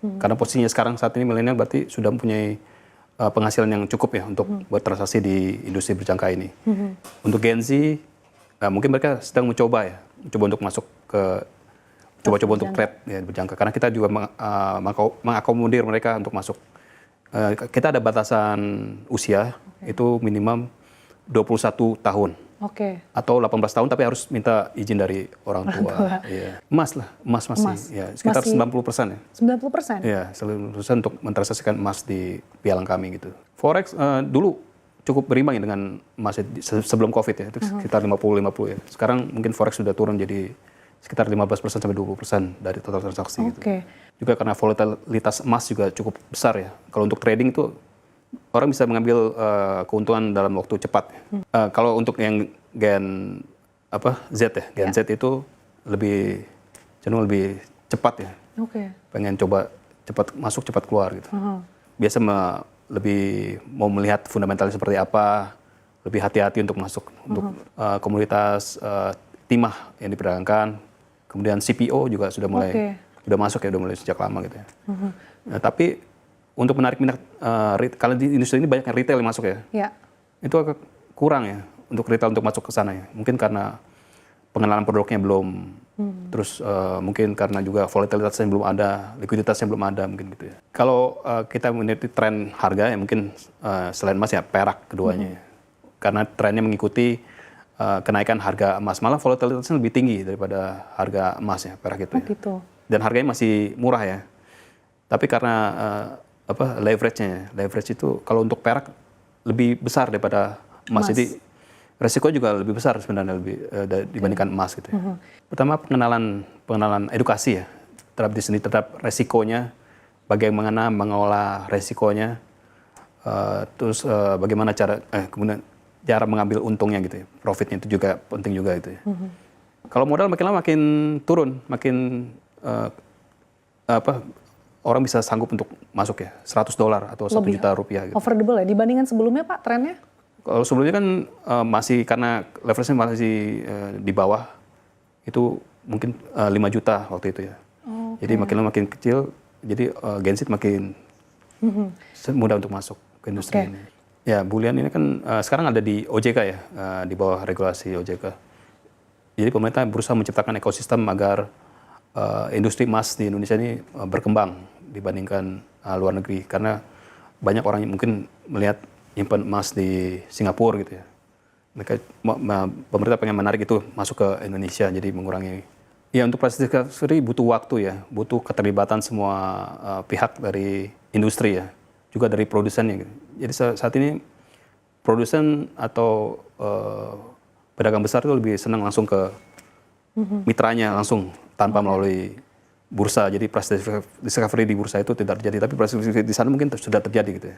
Karena posisinya sekarang saat ini milenial berarti sudah mempunyai penghasilan yang cukup ya untuk buat transaksi di industri berjangka ini. Untuk Gen Z, mungkin mereka sedang mencoba ya, mencoba untuk masuk ke coba-coba untuk trade ya, berjangka. Karena kita juga mengakomodir mereka untuk masuk. Kita ada batasan usia, itu minimum 21 tahun. Atau 18 tahun tapi harus minta izin dari orang tua. Iya. Emas lah, emas masih. Ya, sekitar 90% ya. 90%? Iya, 90% untuk mentransaksikan emas di pialang kami gitu. Forex dulu cukup berimbang ya dengan emas sebelum COVID ya, itu sekitar 50-50 ya. Sekarang mungkin Forex sudah turun jadi sekitar 15% sampai 20% dari total transaksi gitu. Juga karena volatilitas emas juga cukup besar ya. Kalau untuk trading itu orang bisa mengambil keuntungan dalam waktu cepat. Kalau untuk yang Gen Z ya, Gen Z itu lebih cenderung lebih cepat ya. Pengen coba cepat masuk cepat keluar gitu. Biasa lebih mau melihat fundamentalnya seperti apa, lebih hati-hati untuk masuk untuk komoditas timah yang diperdagangkan. Kemudian CPO juga sudah mulai udah masuk ya, udah mulai sejak lama gitu ya. Nah, tapi untuk menarik minat, kalau di industri ini banyak yang retail yang masuk ya, itu agak kurang ya untuk retail untuk masuk ke sana ya. Mungkin karena pengenalan produknya belum, terus mungkin karena juga volatilitasnya belum ada, likuiditasnya belum ada mungkin gitu ya. Kalau kita meneliti tren harga ya mungkin selain emas ya perak keduanya ya. Karena trennya mengikuti kenaikan harga emas, malah volatilitasnya lebih tinggi daripada harga emas ya, perak itu ya. Dan harganya masih murah ya. Tapi karena leverage itu kalau untuk perak lebih besar daripada emas. Jadi resiko juga lebih besar sebenarnya dibandingkan emas gitu ya. Pertama pengenalan edukasi ya terhadap di sini, terhadap resikonya, bagaimana mengolah resikonya, terus bagaimana kemudian cara mengambil untungnya gitu ya, profitnya itu juga penting juga gitu ya. Kalau modal makin lama makin turun, makin orang bisa sanggup untuk masuk ya, $100 atau $1 juta gitu. Affordable ya dibandingkan sebelumnya Pak trennya? Kalau sebelumnya kan masih karena leverage-nya masih di bawah, itu mungkin 5 juta waktu itu ya. Jadi makin lama makin kecil, jadi Gen Z makin mudah untuk masuk ke industri ini. Ya, bullion ini kan sekarang ada di OJK ya, di bawah regulasi OJK. Jadi pemerintah berusaha menciptakan ekosistem agar industri emas di Indonesia ini berkembang dibandingkan luar negeri. Karena banyak orang yang mungkin melihat nyimpan emas di Singapura gitu ya. Pemerintah pengen menarik itu masuk ke Indonesia, jadi mengurangi. Ya, untuk plastic recovery butuh waktu ya, butuh keterlibatan semua pihak dari industri ya, juga dari produsennya gitu. Jadi saat ini produsen atau pedagang besar itu lebih senang langsung ke mitranya langsung tanpa melalui bursa. Jadi price discovery di bursa itu tidak terjadi, tapi price discovery di sana mungkin sudah terjadi gitu ya.